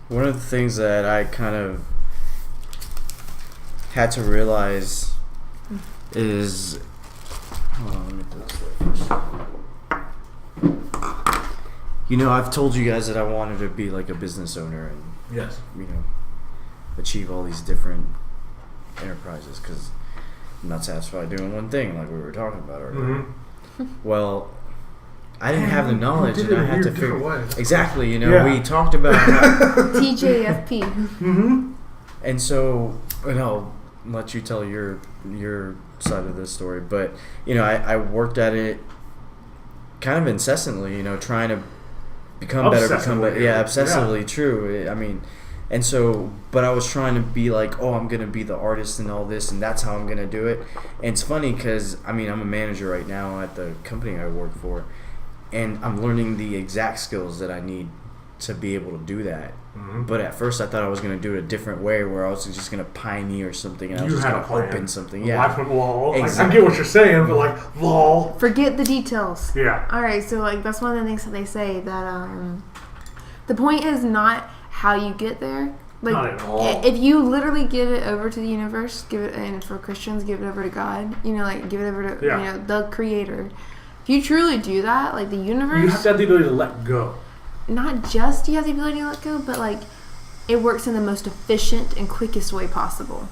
One of the things that I kind of had to realize is, hold on, let me put this way first. You know, I've told you guys that I wanted to be like a business owner and Yes. achieve all these different enterprises because I'm not satisfied doing one thing like we were talking about earlier. Mm-hmm. Well, I didn't have the knowledge, and I had to figure way. exactly. We talked about TJFP. Mm-hmm. and so, and I'll let you tell your side of this story. But I worked at it kind of incessantly. Trying to become better, obsessively. Yeah. True. I mean, and so, but I was trying to be like, oh, I'm gonna be the artist and all this, and that's how I'm gonna do it. And it's funny because I'm a manager right now at the company I work for. And I'm learning the exact skills that I need to be able to do that. Mm-hmm. But at first I thought I was going to do it a different way where I was just going to pioneer something and I was just going to open something. Yeah. Life went lol. Exactly. I get what you're saying, but like, lol. Forget the details. Yeah. Alright, so that's one of the things that they say that the point is not how you get there. Not at all. If you literally give it over to the universe, and for Christians, give it over to God, give it over to the Creator. If you truly do that, like the universe... You have to have the ability to let go. Not just you have the ability to let go, but like it works in the most efficient and quickest way possible.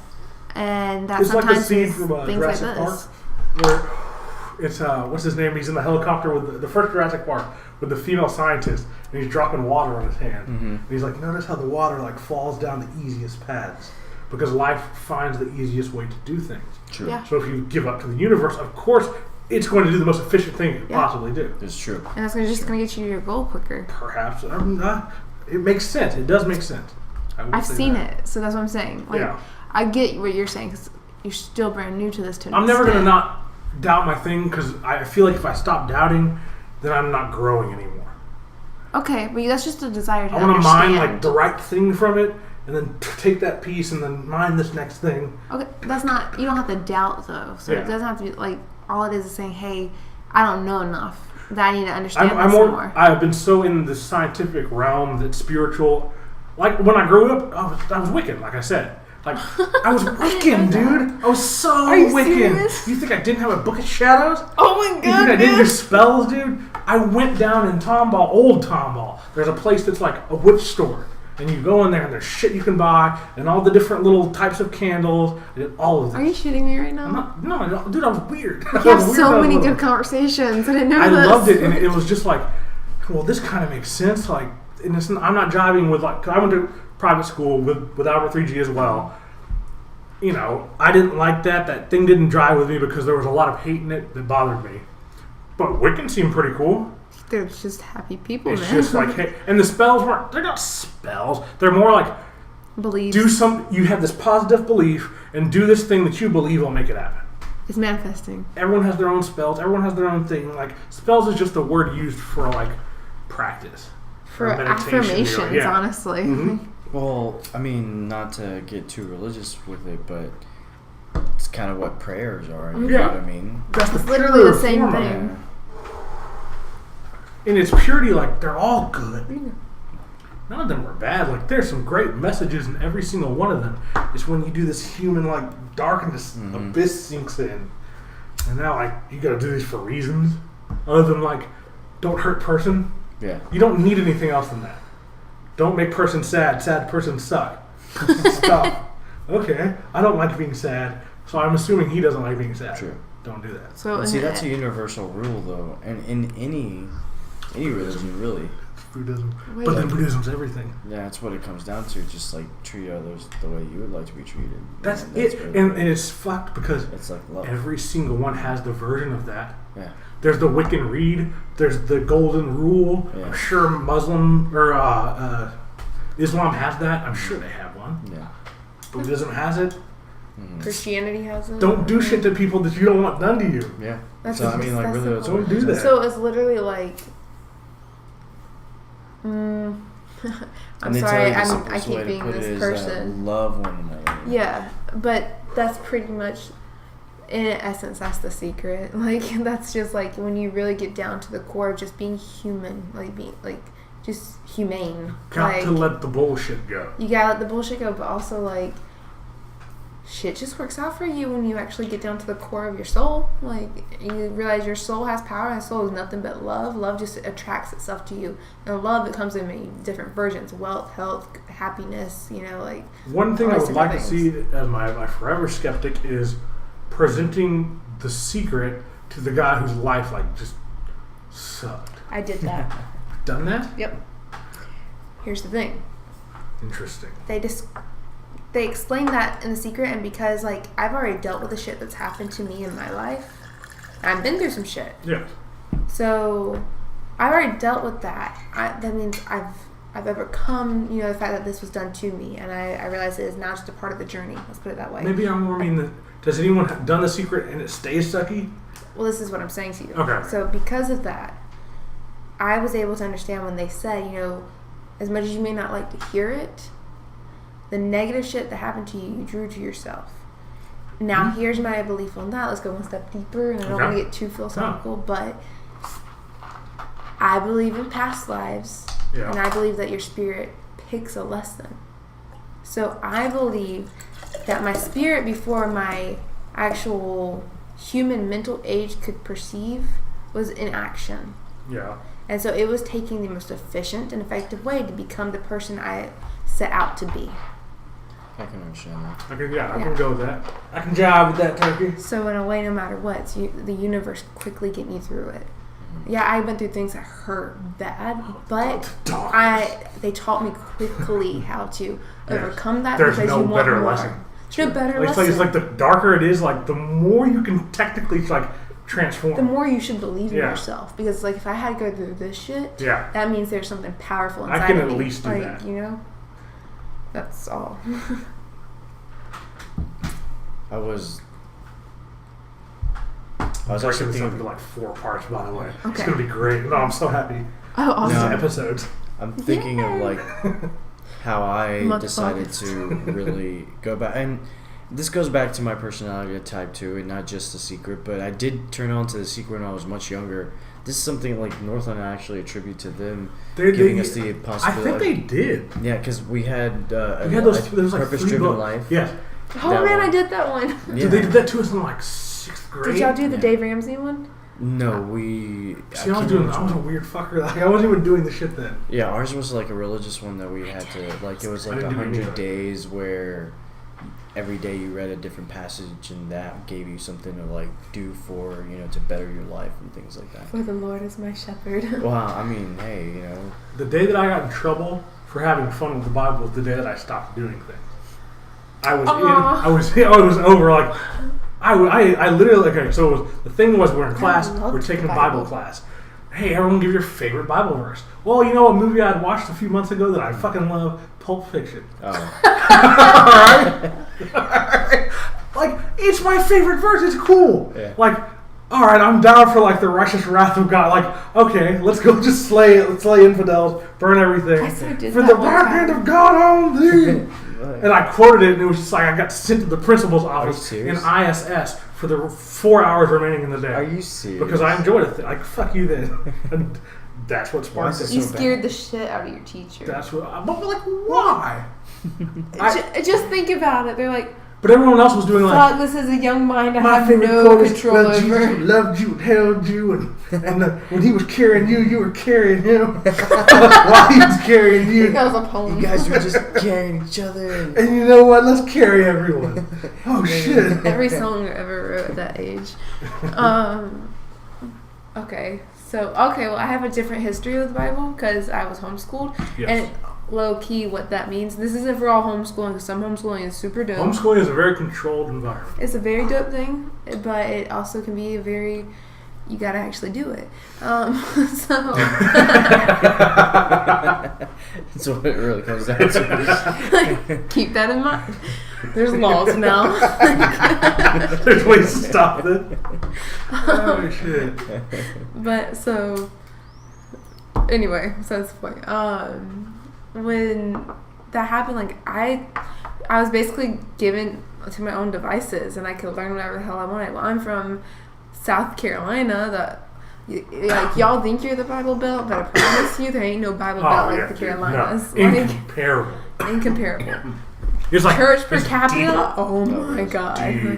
And that it's sometimes like the scene is from things Jurassic like Park, this. where it's, what's his name? He's in the helicopter with the first Jurassic Park with the female scientist, and he's dropping water on his hand. Mm-hmm. And he's like, notice how the water like falls down the easiest paths. Because life finds the easiest way to do things. True. Yeah. So if you give up to the universe, of course, it's going to do the most efficient thing it could possibly do. It's true. And that's just going to get you to your goal quicker. Perhaps. It makes sense. It does make sense. I've seen it, so that's what I'm saying. Like, Yeah. I get what you're saying, because you're still brand new to this. I'm never going to not doubt my thing, because I feel like if I stop doubting, then I'm not growing anymore. Okay, but that's just a desire to I want to understand. mine like the right thing from it, and then take that piece and then mine this next thing. Okay, that's not... You don't have to doubt, though. So it doesn't have to be, like... All it is saying, hey, I don't know enough. That I need to understand this more. I've been so in the scientific realm that spiritual... Like, when I grew up, I was Wiccan, like I said. Like, I was Wiccan, dude. I was so Wiccan. Serious? You think I didn't have a book of shadows? Oh my god, You think I didn't do spells, dude? I went down in Tomball, old Tomball. There's a place that's like a witch store. And you go in there and there's shit you can buy and all the different little types of candles and all of this. Are you shitting me right now? No, dude, I was weird. You have so many good conversations. I didn't know this. I loved it, and it was just like, well, this kind of makes sense. Like, and I'm not jiving with like, 'cause I went to private school with Albert 3G as well. I didn't like that. That thing didn't jive with me because there was a lot of hate in it that bothered me. But Wiccan seemed pretty cool. They're just happy people, It's man. just like, hey, and the spells they're not spells. They're more like, Beliefs. you have this positive belief and do this thing that you believe will make it happen. It's manifesting. Everyone has their own spells. Everyone has their own thing. Like, spells is just a word used for like practice. For affirmations, honestly. Mm-hmm. Well, not to get too religious with it, but it's kind of what prayers are. You know what I mean? It's literally the same thing. Yeah. In its purity, like, they're all good. None of them were bad. Like, there's some great messages in every single one of them. It's when you do this human, like, darkness, abyss sinks in. And now, like, you gotta do these for reasons. Other than, like, don't hurt person. Yeah. You don't need anything else than that. Don't make person sad. Sad person suck. Stop. Okay. I don't like being sad. So I'm assuming he doesn't like being sad. True. Don't do that. So see, that's a universal rule, though. And in any religion, really. Buddhism. Wait. But then Buddhism's everything. Yeah, that's what it comes down to. Just like treat others the way you would like to be treated. That's really it. And it's fucked because it's like love. every single one has the version of that. Yeah. There's the Wiccan Reed. There's the Golden Rule. Yeah. I'm sure Muslim or Islam has that. I'm sure they have one. Yeah. Buddhism has it. Mm-hmm. Christianity has it. Don't do shit to people that you don't want done to you. Yeah. That's So just- that's really, simple. Don't do that. So it's literally like... And I'm they tell sorry, you the I simplest way keep to being put it this is, person. love one another. Yeah, but that's pretty much, in essence, that's the secret. Like, that's just like when you really get down to the core of just being human, like being like just humane. Got to let the bullshit go. You gotta let the bullshit go, but also like shit just works out for you when you actually get down to the core of your soul. Like you realize your soul has power, and soul is nothing but love. Love just attracts itself to you, and love, it comes in many different versions: wealth, health, happiness. Like one thing I would like to see as my forever skeptic is presenting the secret to the guy whose life like just sucked. I did that. Done that? Yep. Here's the thing. Interesting. They explain that in The Secret, and because like I've already dealt with the shit that's happened to me in my life, I've been through some shit. Yeah. So I've already dealt with that. That means I've overcome, the fact that this was done to me, and I realize it is now just a part of the journey. Let's put it that way. Maybe I'm more mean that. Does anyone have done The Secret and it stays sucky? Well, this is what I'm saying to you. Okay. So because of that, I was able to understand when they said, as much as you may not like to hear it, the negative shit that happened to you, you drew to yourself. Now, here's my belief on that. Let's go one step deeper, and I don't want to get too philosophical, but I believe in past lives, and I believe that your spirit picks a lesson. So I believe that my spirit, before my actual human mental age could perceive, was in action. Yeah. And so it was taking the most efficient and effective way to become the person I set out to be. I can understand that. I can go with that. I can jive with that, Turkey. So in a way, no matter what, the universe quickly get me through it. Yeah, I went through things that hurt bad, but they taught me quickly how to overcome that. There's because no you want better more. lesson. There's no better lesson. It's like the darker it is, like the more you can technically like transform. The more you should believe in yourself, because like if I had to go through this shit, that means there's something powerful inside of me. I can at least do that. That's all. I was actually thinking of like 4 parts, by the way. Okay. It's gonna be great. No, I'm so happy. Oh, awesome. These episodes. I'm thinking of like how I decided to really go back, and this goes back to my personality type too, and not just The Secret, but I did turn on to The Secret when I was much younger. This is something like Northland I actually attribute to them giving us the possibility. I think they did. Yeah, because we had those purpose-driven life. Yeah. Oh man, I did that one. Yeah. They did that to us in like 6th grade. Did y'all do the Dave Ramsey one? No, we. See, I was a weird fucker. Like, I wasn't even doing the shit then. Yeah, ours was like a religious one that we had to like. It was like 100 days where every day you read a different passage, and that gave you something to like do for to better your life and things like that. For the Lord is my shepherd. Well, I mean, hey, The day that I got in trouble for having fun with the Bible was the day that I stopped doing things. I was over like. I literally, okay, so the thing was we're in class, we're taking Bible class. Hey, everyone give your favorite Bible verse. Well, you know what movie I had watched a few months ago that I fucking love? Pulp Fiction. Oh. Alright? Like, it's my favorite verse, it's cool. Yeah. Like, alright, I'm down for like the righteous wrath of God. Like, okay, let's go just slay infidels, burn everything. For the dark hand of God on thee. And I quoted it, and it was just like I got sent to the principal's office in ISS for the 4 hours remaining in the day. Are you serious? Because I enjoyed it. Like, fuck you then. And that's what sparked it. You scared the shit out of your teacher. That's what. But like, why? Just think about it. They're like. But everyone else was doing like. Fuck, this is a young mind I have no control over. Jesus loved you, held you, and when he was carrying you, you were carrying him. While he was carrying you. That was a poem. You guys were just carrying each other. And you know what? Let's carry everyone. Oh shit. Every song I ever wrote at that age. Okay. Well, I have a different history with the Bible because I was homeschooled. Yes. And low key, what that means. This isn't for all homeschooling because some homeschooling is super dope. Homeschooling is a very controlled environment. It's a very dope thing, but it also can be a very. You gotta actually do it. That's what it really comes down to. Keep that in mind. There's laws now. There's ways to stop it. Oh shit. But so anyway, so that's the point. When that happened, like I was basically given to my own devices, and I could learn whatever the hell I wanted. Well, I'm from South Carolina, Like, y'all think you're the Bible Belt, but I promise you there ain't no Bible Belt like the Carolinas. No, Like, incomparable. incomparable. It's like Church per it's capita? deep. Oh my God.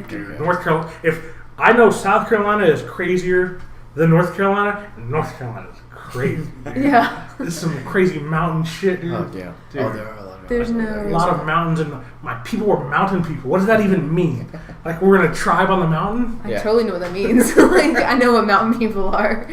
Dude. North Carolina. If I know South Carolina is crazier than North Carolina is crazy. Yeah. This is some crazy mountain shit, dude. Oh yeah. Dude. Oh, there are a lot of There's mountains no- there. A lot of mountains, and my people were mountain people. What does that even mean? Like, we're in a tribe on the mountain? I Yeah. totally know what that means. Like, I know what mountain people are.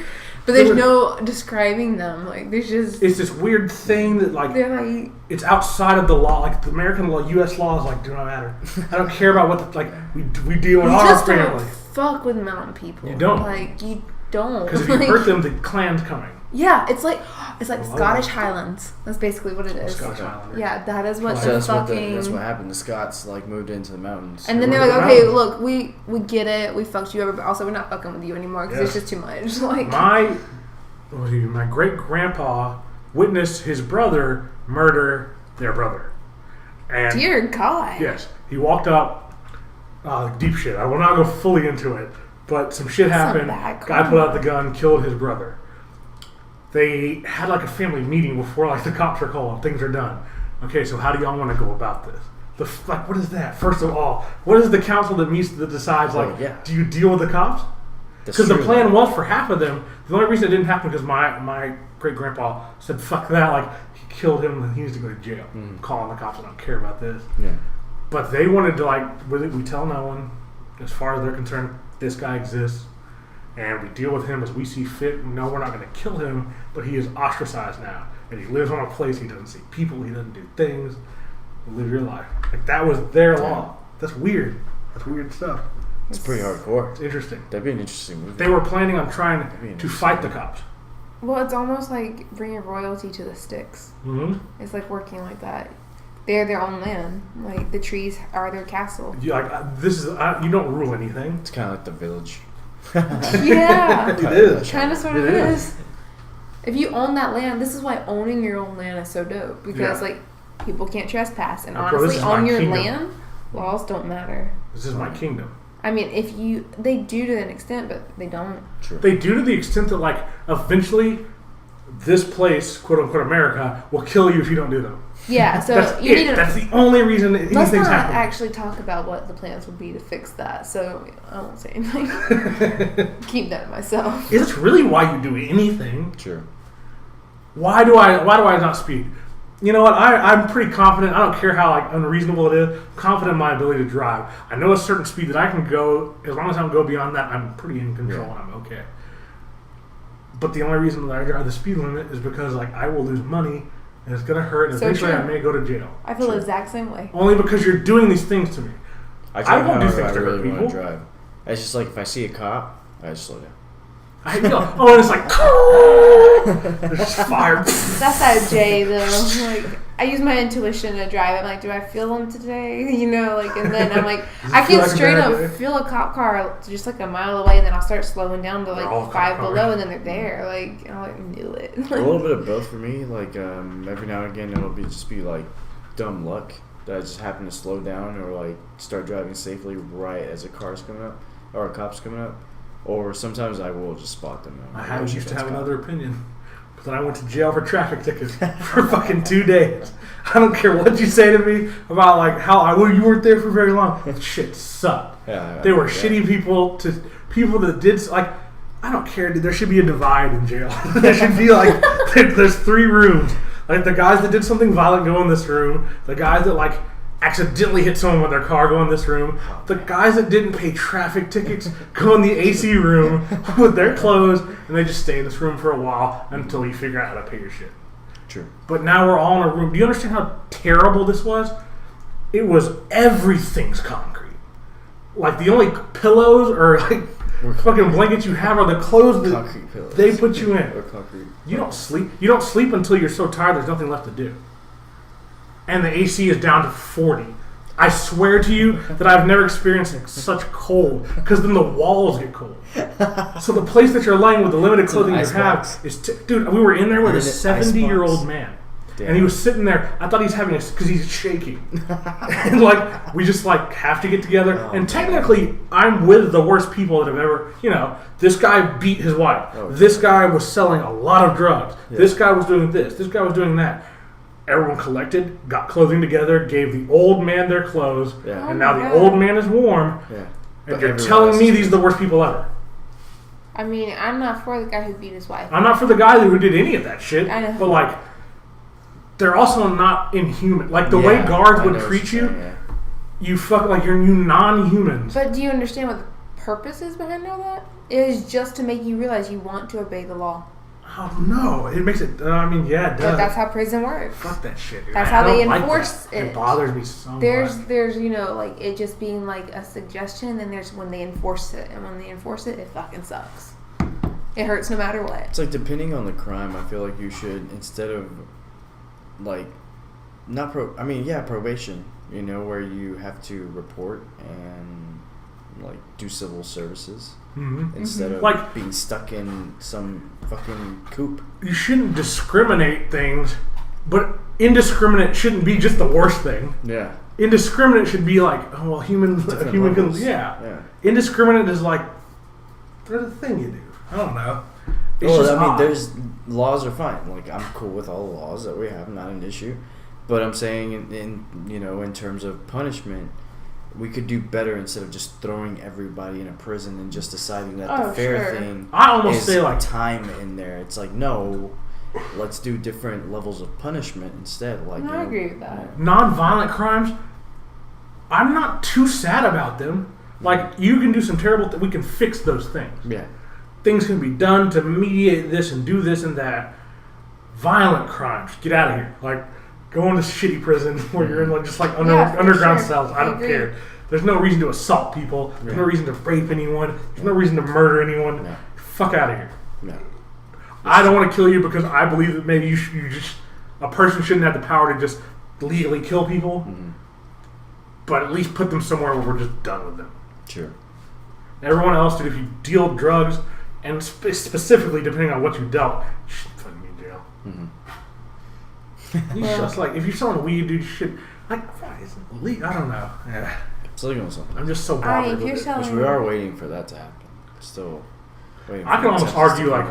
But there's no describing them. Like, there's just... It's this weird thing that, like, They're like... it's outside of the law. Like, the American law, U.S. laws, like, do not matter. I don't care about what, we deal with You our just family. don't fuck with mountain people. You don't. Like, you don't. Because if you Like, hurt them, the clan's coming. yeah, it's like Oh, Scottish Highlands. That's basically what it is. Scottish Islanders. Yeah, that is what So the that's fucking... that's what happened. The Scots like moved into the mountains. And then They they're were like, the okay, mountains. look, we get it. We fucked you over, but also we're not fucking with you anymore because it's Yeah. just too much. Like, My great grandpa witnessed his brother murder their brother. And dear God. yes, he walked up, deep shit. I will not go fully into it, but some shit That's happened. some bad Guy pulled out the gun, killed his brother. They had like a family meeting before like the cops are called. Things are done. Okay, so how do y'all want to go about this? What is that? First of all, what is the council that meets that decides? Like, do you deal with the cops? Because the plan was for half of them. The only reason it didn't happen because my great grandpa said, "Fuck that!" Like, he killed him and he needs to go to jail. Mm. Calling the cops, I don't care about this. Yeah. But they wanted to we tell no one, as far as they're concerned, this guy exists, and we deal with him as we see fit. No, we're not going to kill him, but he is ostracized now, and he lives on a place. He doesn't see people. He doesn't do things. You live your life. Like, that was their law. That's weird. That's weird stuff. It's pretty hardcore. It's interesting. That'd be an interesting movie. They were planning on trying to fight the cops. Well, it's almost like bringing royalty to the sticks. Mm-hmm. It's like working like that. They're their own land. Like, the trees are their castle. You don't rule anything. It's kind of like The Village. Yeah. It is. Kind of sort of It is. If you own that land, this is why owning your own land is so dope. Because, Yeah. like, people can't trespass. And Bro, this honestly, is on my your kingdom. land, laws don't matter. This is my kingdom. I mean, they do to an extent, but they don't. True. They do to the extent that, like, eventually this place, quote unquote America, will kill you if you don't do them. Yeah, so That's you it. need to... That's the only reason that Let's anything's not happening. actually talk about what the plans would be to fix that. So I won't say anything. Keep that to myself. Is this really why you do anything? True. Why do I not speed? You know what? I'm pretty confident. I don't care how like unreasonable it is. I'm confident in my ability to drive. I know a certain speed that I can go. As long as I don't go beyond that, I'm pretty in control and I'm okay. But the only reason that I drive the speed limit is because like I will lose money and it's gonna hurt and So eventually true. I may go to jail. I feel the exact same way. Only because you're doing these things to me. I won't do however things I to hurt really want people. to drive. It's just like if I see a cop, I just slow down. I go, and it's like there's just fire. That's that Jay though. Like, I use my intuition to drive. I'm like, do I feel them today? You know, like, and then I'm like, Does it I feel can like a straight bad up day? feel a cop car just like a mile away, and then I'll start slowing down to They're all like cop 5 cars. below, and then they're there. Like, I like knew it. A little bit of both for me. Like every now and again, it'll just be like dumb luck that I just happen to slow down or like start driving safely right as a car's coming up or a cop's coming up. Or sometimes I will just spot them. I used to have another opinion, but then I went to jail for traffic tickets for fucking 2 days. I don't care what you say to me about like how you weren't there for very long. Shit sucked. Yeah, They were shitty people to people that did like. I don't care, dude. There should be a divide in jail. There should be like there's 3 rooms. Like the guys that did something violent go in this room. The guys that like accidentally hit someone with their car go in this room. The guys that didn't pay traffic tickets go in the AC room with their clothes, and they just stay in this room for a while until you figure out how to pay your shit. True. But now we're all in a room. Do you understand how terrible this was? It was everything's concrete. Like the only pillows or like fucking blankets you have are the clothes that Concrete pillows. they put you in. Or concrete. You don't sleep. You don't sleep until you're so tired there's nothing left to do. And the AC is down to 40. I swear to you that I've never experienced such cold because then the walls get cold. So the place that you're laying with the limited clothing you ice have box. is... dude, we were in there with a And then an ice 70-year-old box. man. Damn. And he was sitting there. I thought he was having because he's shaking. And like we just like have to get together. And technically, I'm with the worst people that have ever. This guy beat his wife. This guy was selling a lot of drugs. Yeah. This guy was doing this. This guy was doing that. Everyone collected, got clothing together, gave the old man their clothes, and now the old man is warm. Yeah. And you're telling me these are the worst people ever. I mean, I'm not for the guy who beat his wife. I'm not for the guy who did any of that shit. I know. But like, they're also not inhuman. Like the way guards would treat you, you fuck like you're non-humans. But do you understand what the purpose is behind all that? It is just to make you realize you want to obey the law. Oh no! It makes it. I mean, yeah, it does. But that's how prison works. Fuck that shit. Dude. That's how they enforce it. It bothers me so much. There's like it just being like a suggestion, and then there's when they enforce it, and when they enforce it, it fucking sucks. It hurts no matter what. It's like depending on the crime, I feel like you should instead of like probation. Where you have to report and like do civil services. Mm-hmm. Instead of like being stuck in some fucking coop. You shouldn't discriminate things, but indiscriminate shouldn't be just the worst thing. Yeah. Indiscriminate should be like, a human can, yeah. Indiscriminate is like, there's a thing you do. I don't know. There's laws are fine. Like I'm cool with all the laws that we have, not an issue. But I'm saying in terms of punishment, we could do better instead of just throwing everybody in a prison and just deciding that the fair thing is time in there. It's like, no, let's do different levels of punishment instead. Like, I agree with that. Non-violent crimes, I'm not too sad about them. Like, you can do some terrible we can fix those things. Yeah. Things can be done to mediate this and do this and that. Violent crimes, get out of here. Like, go into shitty prison where you're in underground cells. I don't care. There's no reason to assault people. There's no reason to rape anyone. There's no reason to murder anyone. No. Fuck out of here. No. I don't want to kill you because I believe that maybe a person shouldn't have the power to just legally kill people. Mm-hmm. But at least put them somewhere where we're just done with them. Sure. Everyone else, dude, if you deal drugs, and specifically depending on what you dealt, you should fucking be in jail. Mm-hmm. Just like if you're selling weed, dude, shit. Like, I don't know. Yeah. It's legal something. I'm just so bothered with it. Which we are waiting for that to happen. Still waiting. I can almost argue like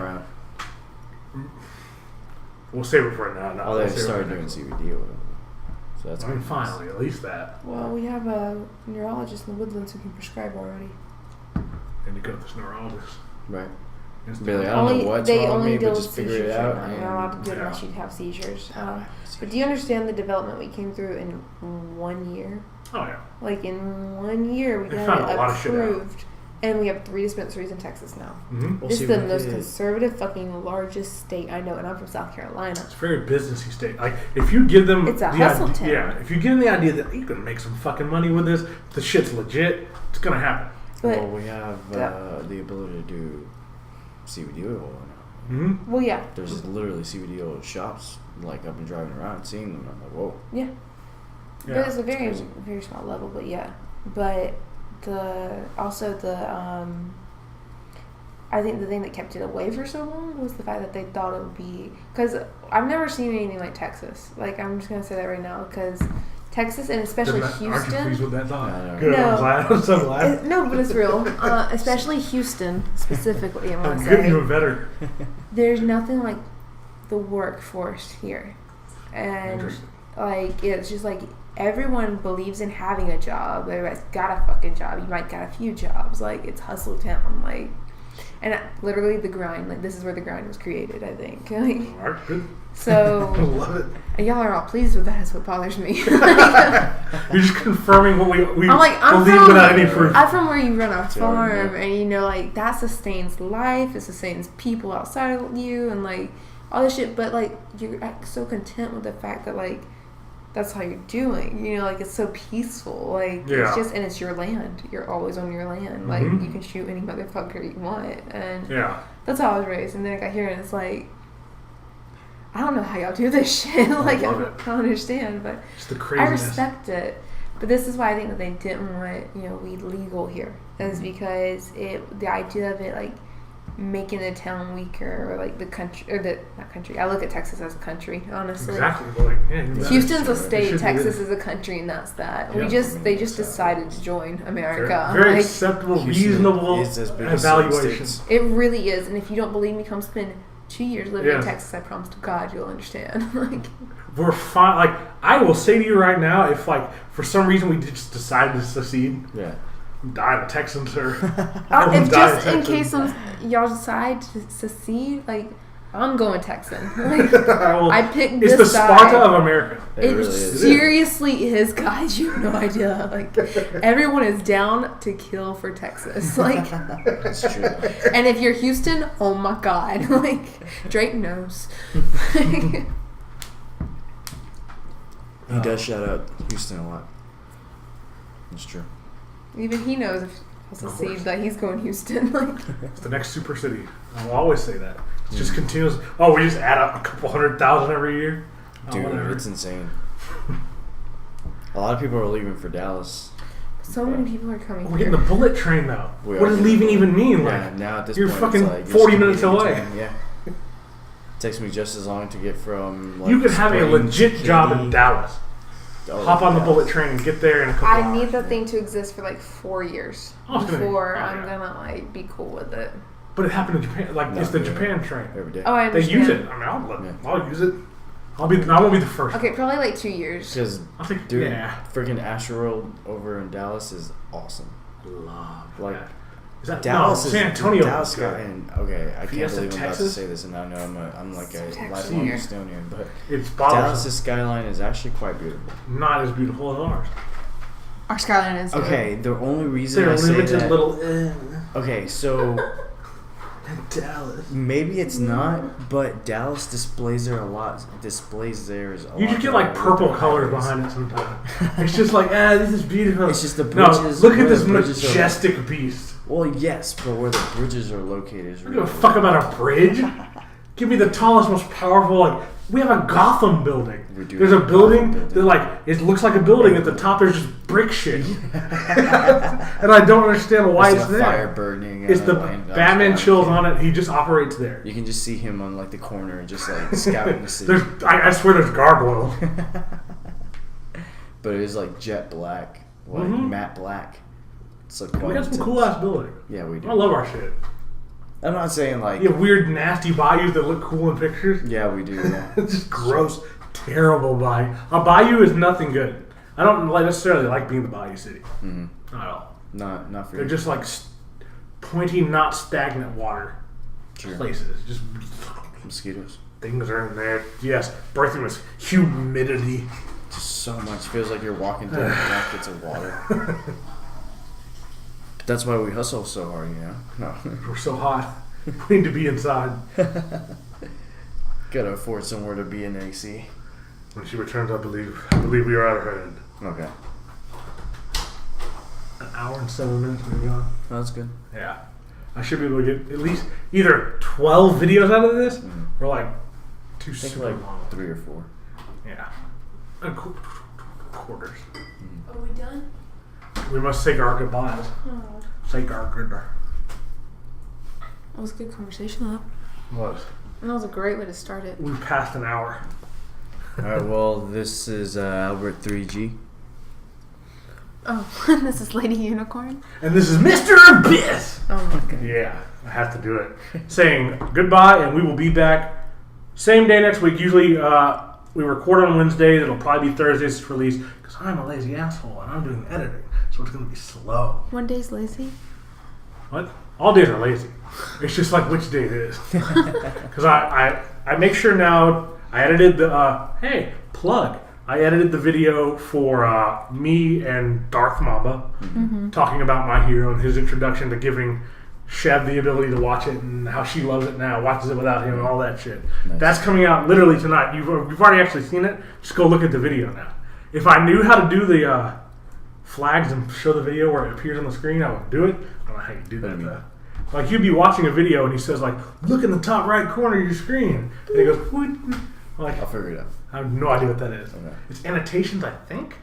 we'll save it for now. Oh, they started doing CBD or whatever. So that's finally, at least that. Well, we have a neurologist in the Woodlands who can prescribe already. And you go to this neurologist, right? Be like, I don't know what's wrong with me, but just figure it out. You're not allowed to do it unless you have seizures. But do you understand the development we came through in 1 year? Oh, yeah. Like, in 1 year, we got it approved. And we have 3 dispensaries in Texas now. Mm-hmm. This is the most conservative, fucking largest state I know, and I'm from South Carolina. It's a very businessy state. Like, if you give them... It's a hustle town. Yeah, if you give them the idea that you can make some fucking money with this, the shit's legit, it's going to happen. Well, we have the ability to do CBD oil now. Mm-hmm. Well, yeah. There's literally CBD oil shops. Like, I've been driving around seeing them. I'm like, whoa. Yeah. But it's a very, very small level, but yeah. But I think the thing that kept it away for so long was the fact that they thought it would be... Because I've never seen anything like Texas. Like, I'm just going to say that right now, because... Texas and especially Houston. Aren't you pleased with that thought? Good. No, I'm so glad. No, but it's real. Especially Houston, specifically. I'm good, even better. There's nothing like the workforce here, and like it's just like everyone believes in having a job. Everybody's got a fucking job. You might got a few jobs. Like it's hustle town. Like, and literally the grind. Like this is where the grind was created. I think. Like, good. So love it. And y'all are all pleased with that. That's what bothers me. You're just confirming what we believe without any proof. I'm from where you run a farm, and you know, like that sustains life. It sustains people outside of you, and like all this shit. But like you're so content with the fact that like that's how you're doing. You know, like it's so peaceful. Like it's just, and it's your land. You're always on your land. Like you can shoot any motherfucker you want, and that's how I was raised. And then I got here, and it's like. I don't know how y'all do this shit. Like, I don't understand, but it's the craziness. I respect it. But this is why I think that they didn't want, weed legal here. Is because the idea of it, like, making the town weaker, or like the country, or the not country. I look at Texas as a country, honestly. Exactly. Like, yeah, Houston's a state, Texas is a country, and that's that. Yeah. They just decided to join America. Very like, acceptable, reasonable evaluation. It really is, and if you don't believe me, come spend 2 years living Yeah. in Texas. I promise to God, you'll understand. Like, We're fine. Like, I will say to you right now, if like for some reason we just decided to secede, Yeah. die in Texans or if just in case y'all decide to secede, like, I'm going Texan. Like, I picked this It's the Sparta side. of America. It really is. seriously is, guys. You have no idea. Like, everyone is down to kill for Texas. Like, That's true. and if you're Houston, oh my God. Like, Drake knows. He does shout out Houston a lot. It's true. Even he knows if he'll secede that he's going Houston. Like, It's the next super city. I'll always say that. It just continues. Oh, we just add up a couple 100,000 every year. Dude, Whatever. it's insane. A lot of people are leaving for Dallas. so many people are coming We're here. getting the bullet train now. We What are does getting leaving the even mean? Yeah, Like, now at this you're point, fucking it's like 40 just minutes commuting away. time. Yeah. It takes me just as long to get from. Like, you could have a Spring legit to job in Katy. Dallas. Oh, Hop on the Dallas. bullet train and get there in a couple I hours. need that thing to exist for like 4 years Oh, it's gonna- before oh, I'm yeah. gonna like be cool with it. But it happened in Japan. Like, No, it's the yeah. Japan train. Every day. Oh, I They understand. use it. I mean, I'll use it. I won't be the first. Okay, probably like 2 years. Because, I think, dude, yeah. freaking Astroworld over in Dallas is awesome. Love Like, that. Is that Dallas no, is San Antonio? Dallas is got good. and okay, I can't Fiesta, believe I'm about to Texas? say this, and I know I'm like a Texas lifelong here. Estonian, but It's bothersome. Dallas's skyline is actually quite beautiful. Not as beautiful as ours. Our skyline is Okay, the only reason They're I say limited that. little. Okay, so Dallas. maybe it's not, but Dallas displays theirs a lot. You just get like better purple than colors highways. behind it sometimes. It's just like, this is beautiful. It's just the No, bridges. look at where this the bridges are- majestic beast. Well, yes, but where the bridges are located is I don't really give a fuck about a bridge. Give me the tallest, most powerful. Like, we have a Gotham building. We do There's a have a building Gotham building. that like it looks like a building. At the top, there's just brick shit, and I don't understand why it's the there. fire burning. It's the land- Batman on chills on it. He just operates there. You can just see him on like the corner, just like scouting the city. There's, I swear, there's gargoyles. But it is like jet black, like Mhm. matte black. It's like We quite got some intense. cool ass buildings. Yeah, we do. I love our shit. I'm not saying like. You have weird, nasty bayous that look cool in pictures. Yeah, we do. Yeah. It's just gross, terrible bayou. A bayou is nothing good. I don't necessarily like being the bayou city. Mhm. Not at all. Not for They're you. just like pointy, not stagnant water Sure. places. Just Mosquitoes. things are in there. Yes, birthing was humidity. Just so much. Feels like you're walking through buckets of water. That's why we hustle so hard, you know. No. We're so hot. We need to be inside. Gotta afford somewhere to be in AC. When she returns, I believe we are at her end. Okay. An hour and 7 minutes we've gone. Oh, that's good. Yeah. I should be able to get at least either 12 videos out of this or like two I think super like long. 3 or 4. Yeah. Quarters. Are we done? We must say our goodbyes. Oh, Say our goodbye. that was a good conversation, though. Was. And that was a great way to start it. We've passed an hour. Alright, well, this is Albert 3G. Oh, this is Lady Unicorn. And this is Mr. Abyss! Oh my god. Yeah, I have to do it. Saying goodbye, and we will be back same day next week. Usually we record on Wednesdays. It'll probably be Thursdays it's released because I'm a lazy asshole and I'm doing editing. So it's going to be slow. One day's lazy. What? All days are lazy. It's just like which day it is. Because I make sure now I edited the, hey, plug. I edited the video for me and Darth Mamba talking about my hero and his introduction to giving Chev the ability to watch it and how she loves it now, watches it without him and all that shit. Nice. That's coming out literally tonight. You've already actually seen it. Just go look at the video now. If I knew how to do the flags and show the video where it appears on the screen, I would do it. I don't know how you do that though. Like you'd be watching a video and he says like, look in the top right corner of your screen. And he goes, what? Like, I'll figure it out. I have no idea what that is. Okay. It's annotations, I think.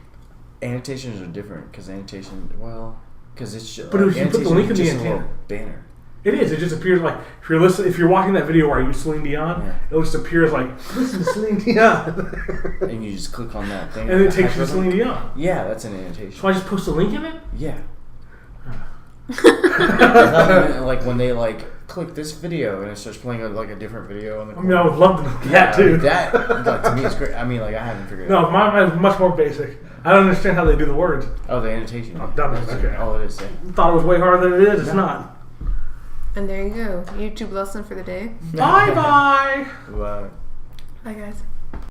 Annotations are different because annotation, well, because it's just. But if you put the link in the just a little antenna. banner. It is. It just appears like if you're watching that video where I use Celine Dion, Yeah. it just appears like listen to Celine Dion, And you just click on that thing. and it takes you to Celine Dion. Yeah, that's an annotation. So I just post a link in it. Yeah. Like when they click this video and it starts playing a different video on the. I mean, I would love to know Yeah, that too. that to me is great. I mean, I haven't figured it No, out. mine is much more basic. I don't understand how they do the words. Oh, the annotation. Oh, dumb. That's Okay. all it is. Yeah. Thought it was way harder than it is. It's not. And there you go. YouTube lesson for the day. Bye bye. Wow. Bye, guys.